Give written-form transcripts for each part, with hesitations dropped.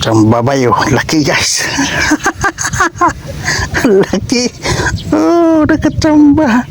Babayo, laki guys. Laki. Oh, nakachamba.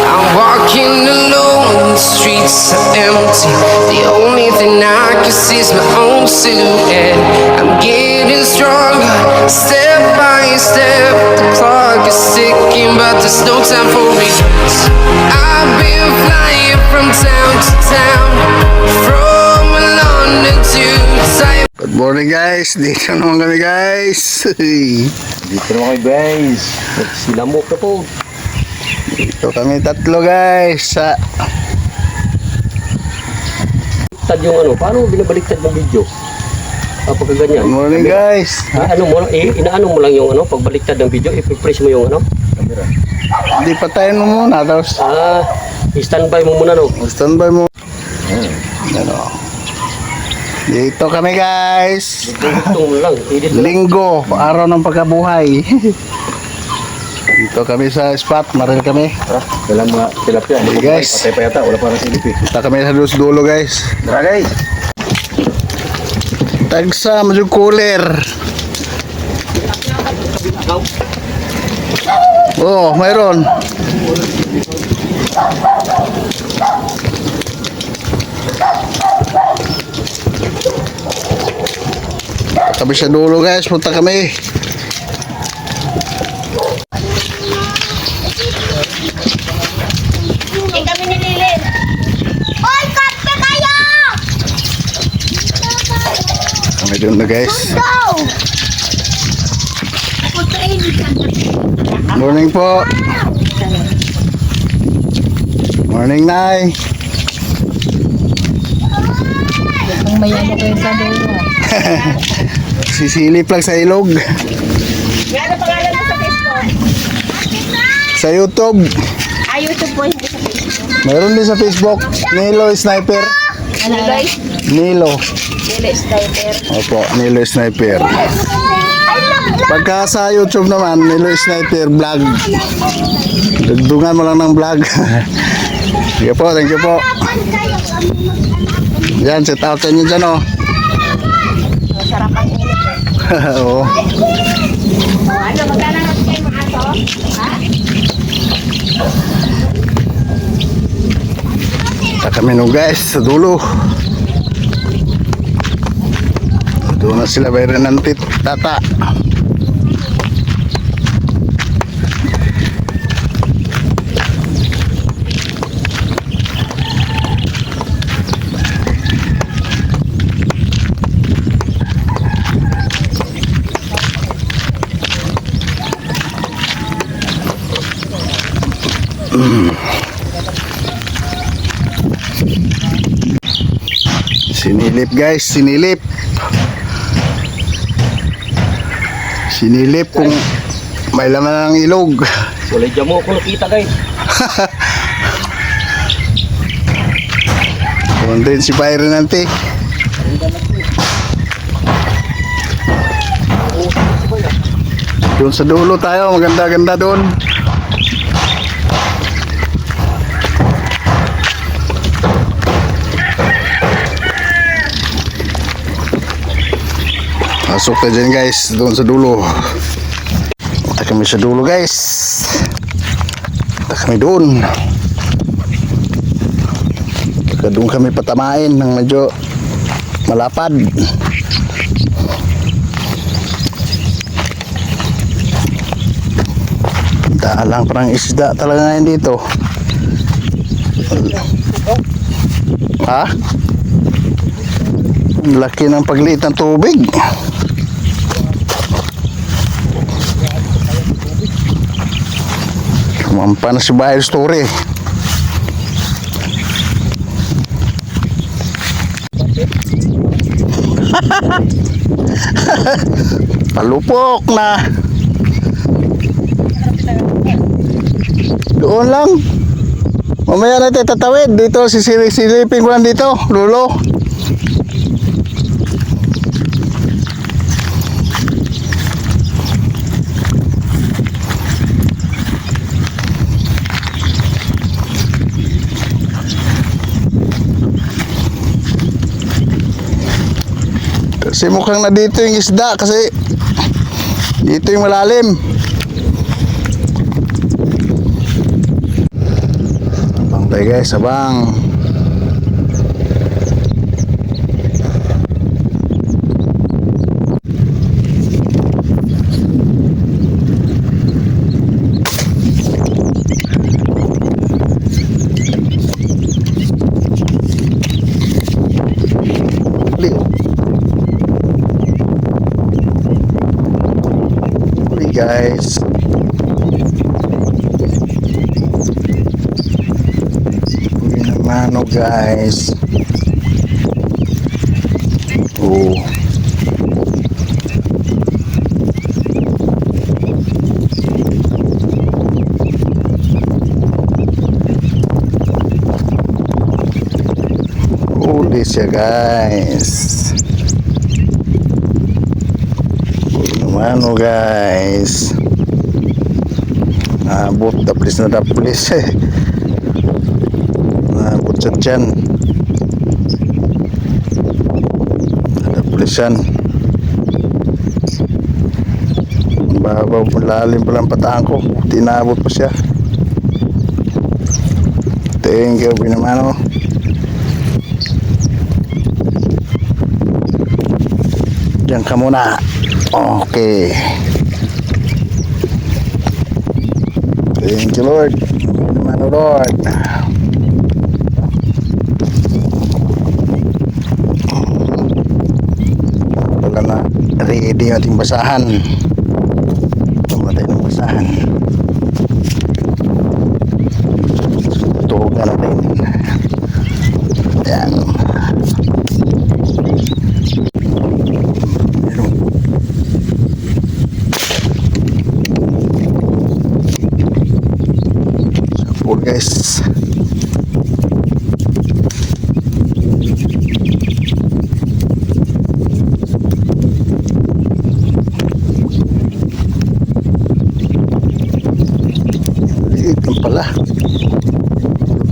I'm walking alone, the streets are empty. The only thing I can see is my own silhouette. I'm getting stronger, step by step. The clock is ticking, but there's no time for regrets. I've been flying from town to town, from London to Taiwan. Good morning guys. Dito naman kami guys. Dito naman kayo guys. Sinamok na po. Dito kami tatlo guys. Tad yung ano, paano mo binabaliktad ng video? Kapag ganyan. Good morning guys. Ano mo lang, inaano mo lang yung ano, pagbaliktad ng video, i-press mo yung ano? Camera. Hindi patayin mo muna. Tapos I-standby mo muna no. standby mo. Ano. Dito kami guys. Ito mo lang, edit mo lang. Linggo, araw ng pagkabuhay. Dito kami sa spot, maril kami. Dalang mga tilapia. Hey guys. Patay pa yata, wala pa na silip eh. Kita kami sa dulo guys. Tara guys. Tagsa, medyo cooler. Oh, mayroon. Kami sa dulo guys, punta kami. Hindi kami nililin. Hoy, kape kayo! Kami doon na guys. Go! Morning po. Morning, Nay. Ang may ano kayo sa dulo. Sisilip lang sa ilog. Ano pangalan mo sa Facebook? Sa YouTube. YouTube po, hindi sa Facebook. Mayroon din sa Facebook. Nilo Sniper. Ano guys? Nilo. Nila Sniper. Opo, Nilo Sniper. Pagka sa YouTube naman, Nilo Sniper Vlog. Dugtungan mo lang ng vlog. Sige po, thank you po. Yan, set out sa inyo dyan, oh. Sarapan nila. Oo. Ano, magkano natin kayo mga aso? Ha? Kita kami no guys, sa dulo. Doon na sila bayran ng tata. Sinilip guys, sinilip. Sinilip kung may laman ng ilog. Wala dyan mo ako nakita guys. Doon din si Byron nanti. Doon sa dulo tayo, maganda-ganda doon. Pasok tayo dyan guys, doon sa dulo. Punta kami sa dulo guys. Punta kami doon. Baka doon kami patamain ng medyo malapad. Daalang parang isda talaga ngayon dito. Ha? Ang laki ng pagliit ng tubig. Kumampa na si Bahay Story. Palupok na. Doon lang. Mamaya natin tatawid. Dito sisilipin ko lang dito. Lulo. Kasi mukhang na dito yung isda kasi dito yung malalim. Abang tayo guys, abang. Guys, hindi naman guys. Oh, huli siya guys. Ano guys, nabot taplis na taplis nabot sa tiyan, taplisan babaw, lalim pa lang patahan ko, tinabot pa siya. Thank you Binamano. Diyan ka muna. Okay. Thank you Lord. Naman Lord. Wala na ready yung ating basahan. Tumatay ng basahan. Tuhugan natin. Ayan. Guys, liit lang pala,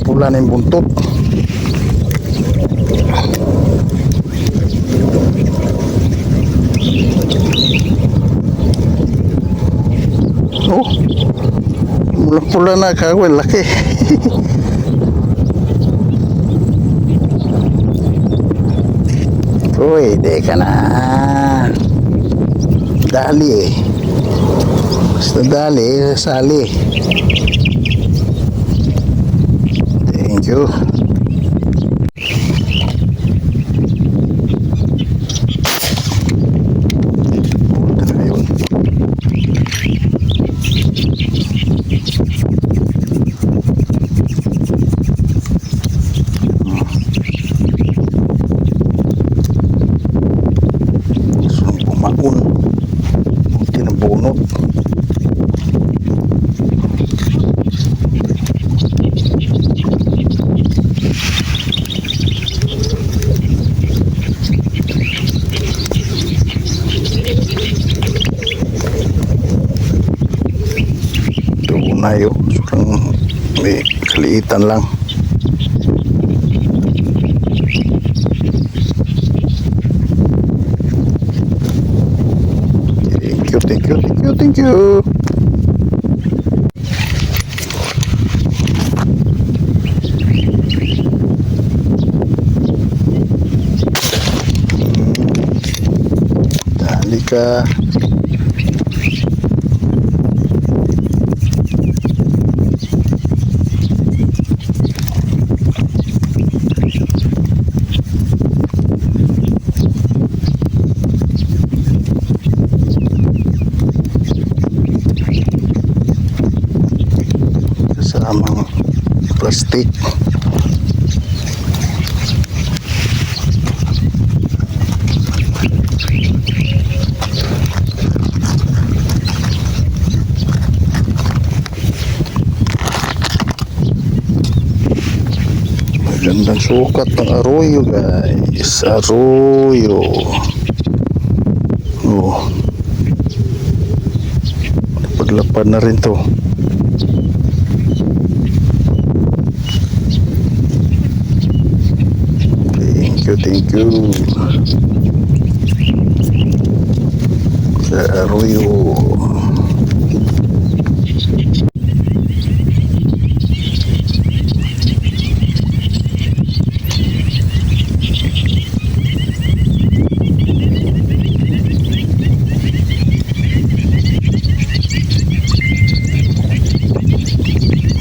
pula na yung buntot. Oh, pula na kagawin, laki. Uy, di ka na. Dali eh. Basta dali, sali. Thank you. Punta na yun. Tinabunot. Tunayo, surang may kaliitan lang. Thank you. Dali ka. Kasamang plastic. Magandang sukat ng arroyo guys. Arroyo. Oh. Paglapad na rin to. Thank you. sa Arroyo.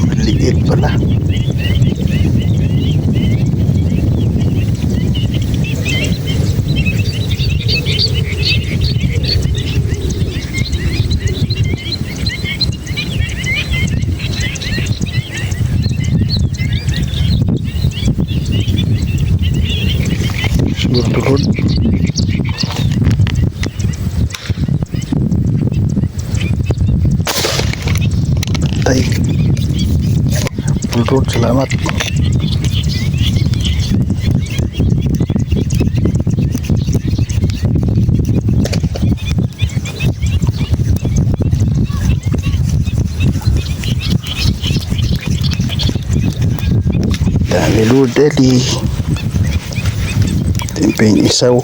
Maliit pala. Siguro tulod. Tay. Tulod, salamat. Dali Lord, dali. Tempeng isaw.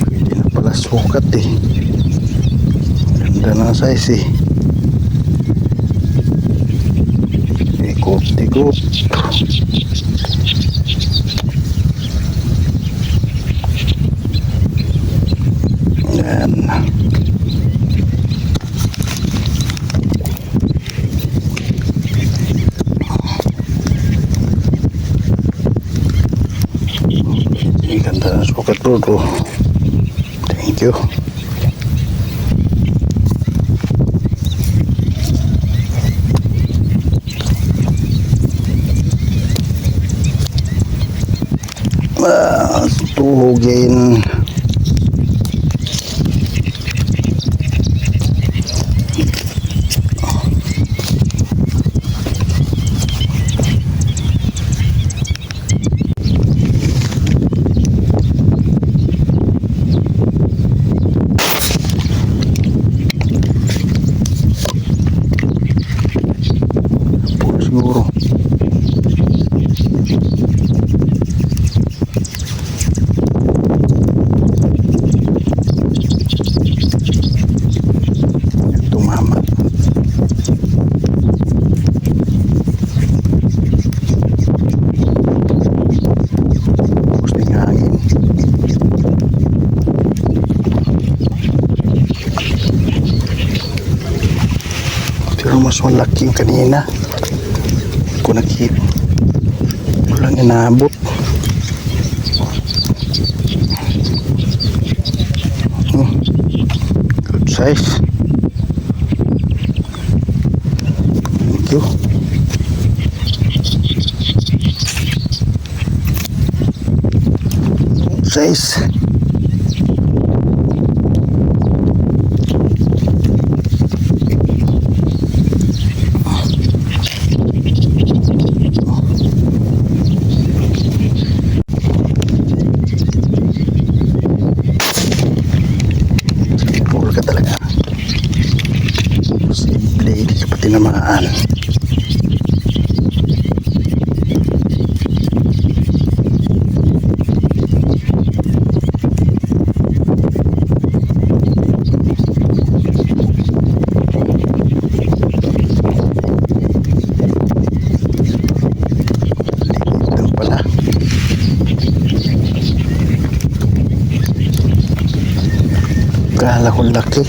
Hindi na pala sukat eh. Ganda ng size eh. Ikot-ikot. Yan. Ganda ng sukat Lord. Oh. Thank you. Tuhugin. Siguro. Tumama. Pusing hangin. Pero mas malaki yung kanina. Kung nakita. Walang inaabot. Good size. Thank you. Size. Puro ka talaga. Posible, hindi ka pa tinamaan. Liit pala. Kala ko laki.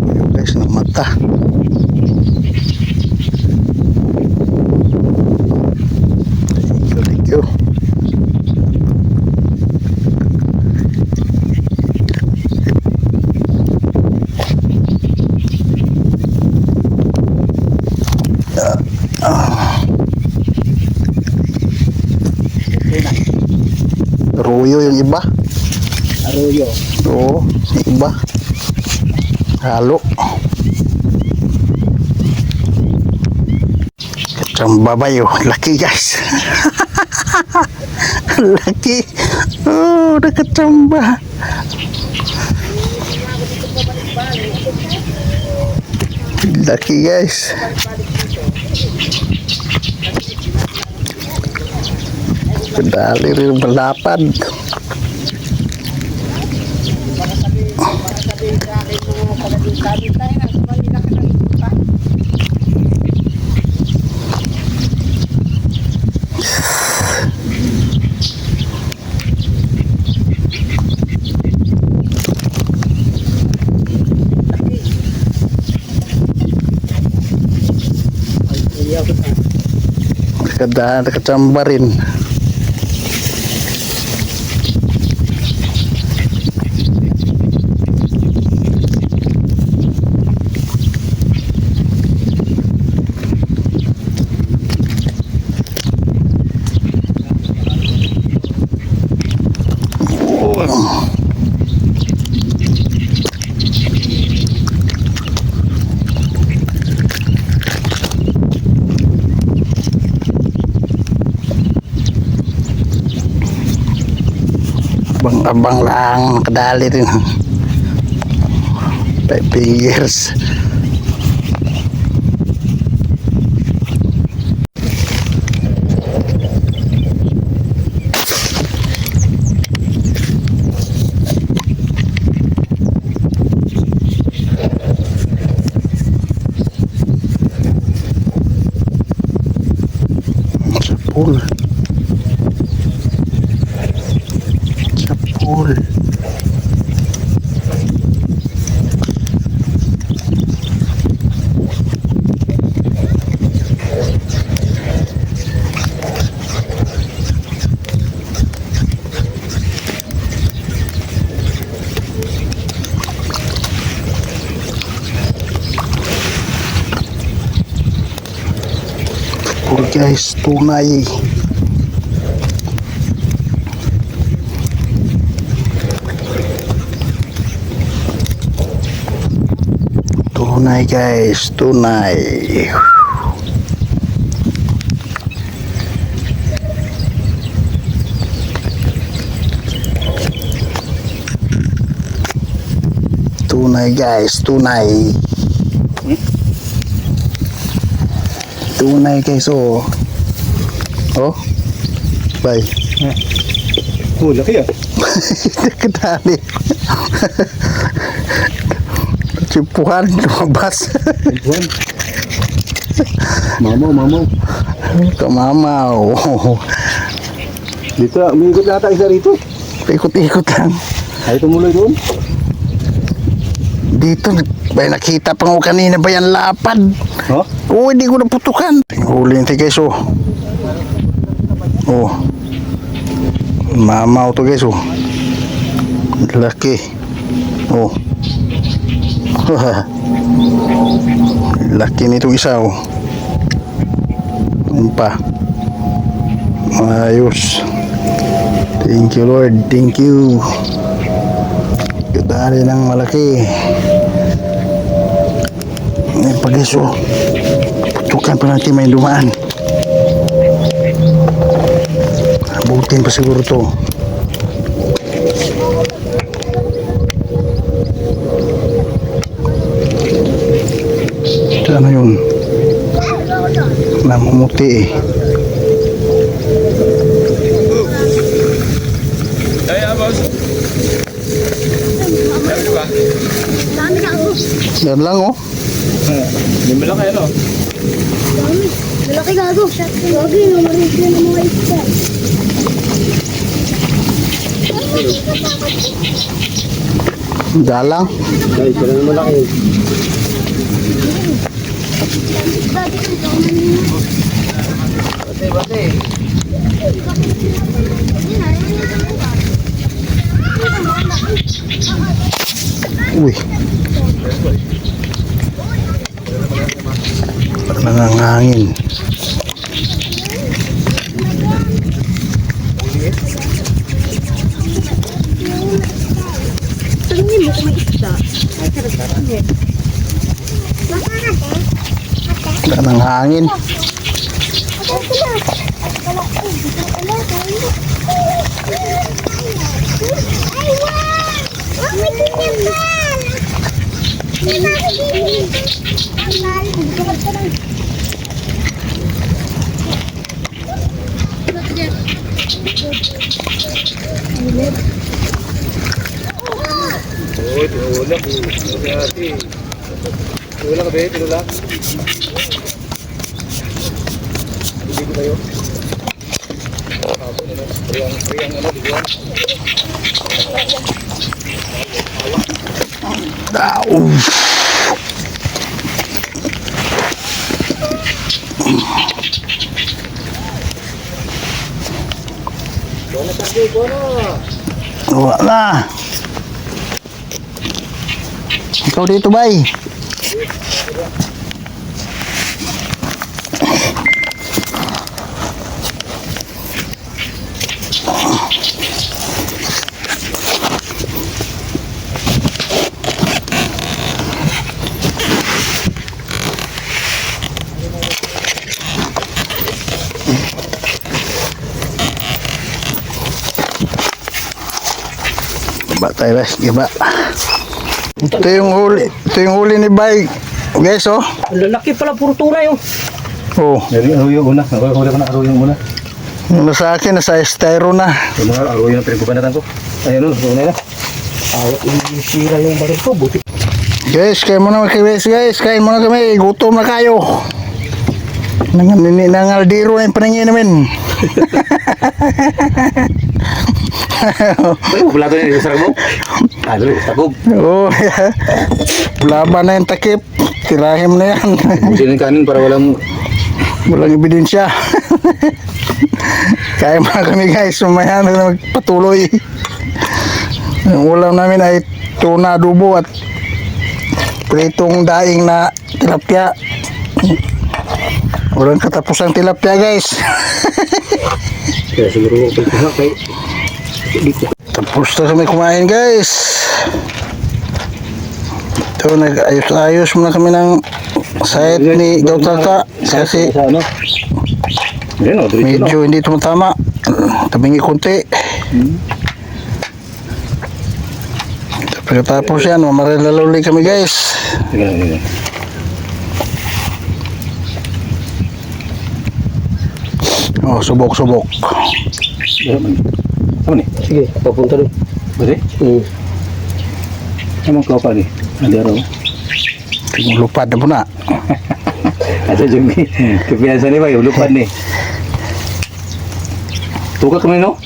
Yung guys ng mata. Thank you. Arroyo yung iba. Arroyo. Oo, yung iba. Halo. Kacambabay oh. Laki guys. Laki. Oh, nakachamba. Laki guys. Pedali rin berlapad. Nakachamba rin. Abang lang kadali rin 5 fingers.10 guys, tunay. Tunay guys, tunay. Tunay guys, tunay. Tunay guys, oh. Oh. Bye. Oh, laki ah. Kadali. Cipuan lumabas. Buwan. Mamaw. Kamamaw. Dito, umiikot nata isa rito. Ikot-ikot lang. Ay, tumuloy doon. Dito, bay nakita pa ko kanina ba yan lapad? Ha? Oo, hindi ko naputukan. Huli nito guys, oh. Oh. Mamaw to guys, oh. Laki. Oh. Laki nito isa, oh. Ano pa? Ayos. Thank you Lord, thank you. Kadali ng malaki. May pagiso. Putukan pa natin may dumaan. Abutin pa siguro to. Ano yun? Namumuti eh. Yan lang oh. Hindi lang kayo, no? Malaki gago. Gagi, namarig na ng mga isda. Dalang. Ay, sila naman malaki. Bate. Uy. Nangangangin. Tingin mo kung may isda. Ay, sarap-sarap. Nangangin. Wala. Ikaw dito, bay. Giba tayo guys, giba. Ito yung huli ni Bay. Guys, oh. Ang lalaki pala, puro tunay oh. Oh, Dari arroyo una, nakakahuli ko na arroyo yung una. yung sa akin, nasa styro na. Yung mga arroyo na pinagbubanatan ko. Ayun, una na. Awat yung sira yung baril ko, buti. Guys, kain muna guys. Kain muna kami. Gutom na kayo. Nangaldiro na yung paningin namin. Ay, wala to yung sarang mo. Dali, takog. Oh, yeah. Laban na yung takip. Tirahin mo na yan. Busin yung kanin para walang... Walang ebidensya. Kaya mga kami guys, sumaya na magpatuloy. Ang ulam namin ay tuna adobo at pritong daing na tilapia. Walang katapusang tilapia guys. Kaya siguro mo pagkuha kay dito. Tapos na kami kumain guys. Ito, nag-ayos-ayos muna kami ng site ni Gautata kasi Sa ano? Yan o, diretso na. medyo hindi tumatama. Tabingi konti. Pagkatapos yan, mamarilalauli kami guys. Sige lang, sige lang. Oh, subok-subok. Ano ni? Sige, papunta doon. Bari? Emang kau pa ni? Ada araw. Tingong lupad na po na. Ada juga kebiasaan ni ba yung lupad ni. Tuka kami no?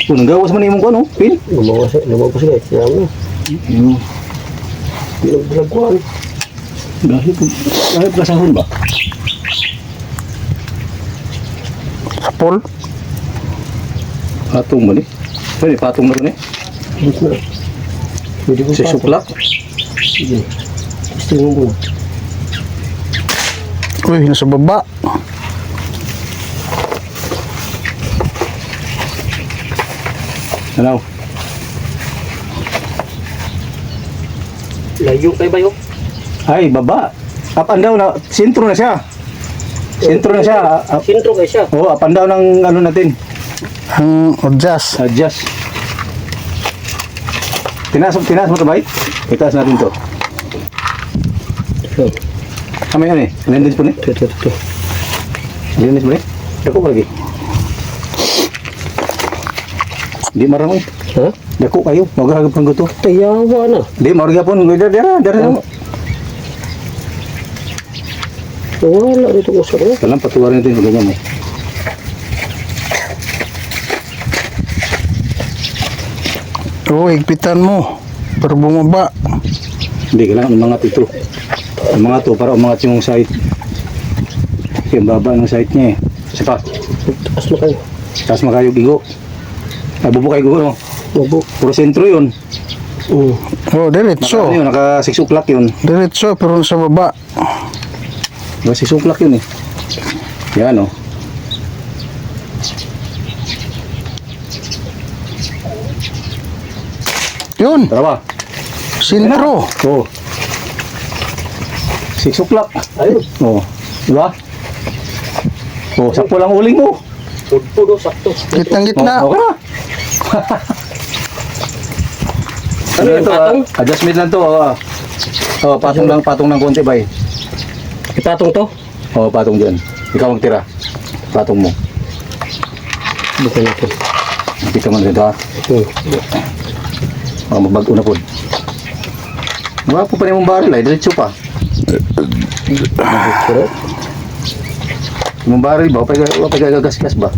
Kung nagawas man imong ko no? Pin? Lumawas guys. Yan na. Pinagbulan. Dahil kasahon ba? Sapol. Patong ba ni? Pwede patong na ito ni? Pwede ko Sa suklak? Sige. Gusto mo mo. Uy, nasa baba. Ano? Layo kay Bayo. Ay, baba. Up and down na. Sentro na siya. Sentro na siya. Sintro kay siya. Oo, up and down ng ano natin. Ang odjas. Adjust. Tinaas mo ito, bay? Itaas natin to. Kami yan eh. Lendis po ni? Ito. Lendis po ni? Dako pa lagi. Di marami. Ha? Dako kayo. Magagap ng guto. Tayawa na. Di, marga po. Dara. Wala dito ko sa kanya. Kalang patuwarin natin yung ganyan mo. Oh, higpitan mo. Para bumaba. Hindi, kailangan umangat ito. Umangat to para umangat yung side. Yung baba ng side niya eh. Isa pa. Taas mo kayo. Taas makayo gigo. Ay, bubo kayo gigo no? Bobo. Puro sentro yun. Oh, diretso. Naka, ano yun, naka 6 o'clock yun. Diretso, pero sa baba. Naka 6 o'clock yun eh. Yan o. Yun, Tara ba? sintro. Oo. 6 o'clock. Ayun. Oo. Diba? Oo, sakpo lang uling mo. Pudo sakto. Kitang gitna. Okay na. Ano yung to, patong? Adjustment lang to. Oh, patong ng konti, bay. Ipatong to? Oh, patong dyan. Ikaw ang tira. Patong mo. Bukan natin. Kita mo dito, ha? Oh, magbago na po. Wala po pa rin mong baril, ay. Diretso pa. Mong baril ba? Wala pa gagasgas ba?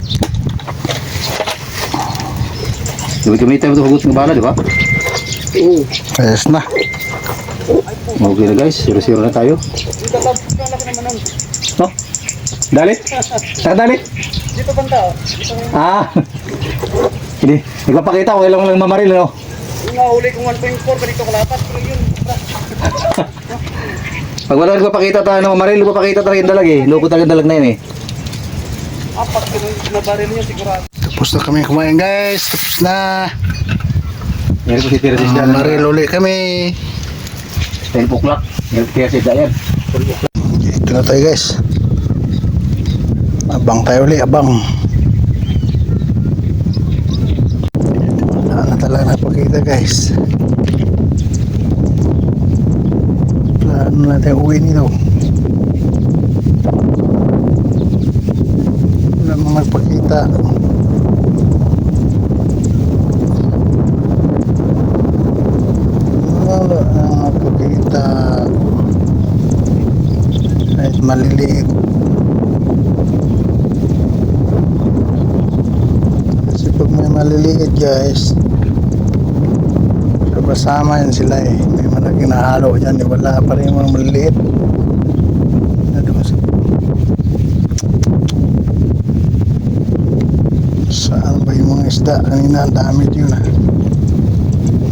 Gamitin mo ito hugot ng bala, di ba? Ayos na. Okay na guys, 0-0 na tayo. No? Dali? Saan dali? Dito banda. Ah. Hindi, nagpapakita ko kailangan lang mamaril, no? Yung nahuli kong 1.4, ganito kalapat, pero yun. Pag wala nagpapakita tayo ng mamaril, nagpapakita talaga yung dalag eh. Loko talaga yung dalag na yun eh. Apat, nabaril niya sigurado. Tapos na kami kumain guys. Tapos na. Meron ko si Tira Sis dyan. Maril uli kami. 10 o'clock. Meron ko Tira Sis dyan. Ito na tayo guys. Abang tayo uli, abang. Wala na talaga napakita guys. Plano natin uwi nito. Wala nang nagpakita. Wala nang nagpakita. Kahit maliliit. Kasi pag may maliliit guys, kasama yan sila eh. May malaki na halo dyan. Wala pa rin mga maliliit. Saan ba yung mga isda? Kanina ang dami yun ah.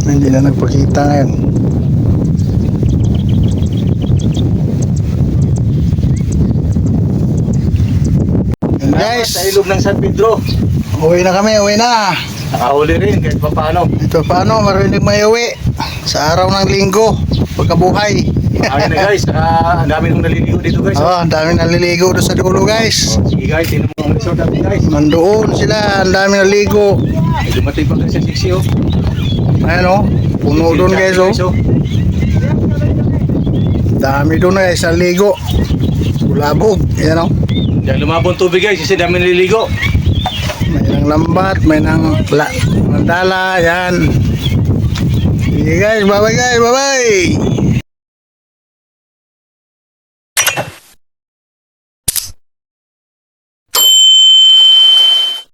Hindi na nagpakita ngayon. Guys, Sa ilog ng San Pedro. uwi na kami, uwi na. Nakahuli rin kahit pa paano. Ito paano, marinig may uwi. Sa araw ng linggo, pagkabuhay. Ayun na guys, ang dami nung naliligo dito guys. Oh, ang dami naliligo doon sa dulo guys. Sige guys, tinan mo ang resort natin guys. Nandoon sila, ang dami naligo. May dumating pa guys sa Siksi oh. Ayan oh, puno doon guys oh. Dami doon guys, naligo. Kulabog, ayan oh. Diyan lumabong tubig guys, kasi dami naliligo. May nang lambat, may nang mandala, yan. Sige guys, bye bye guys, bye bye.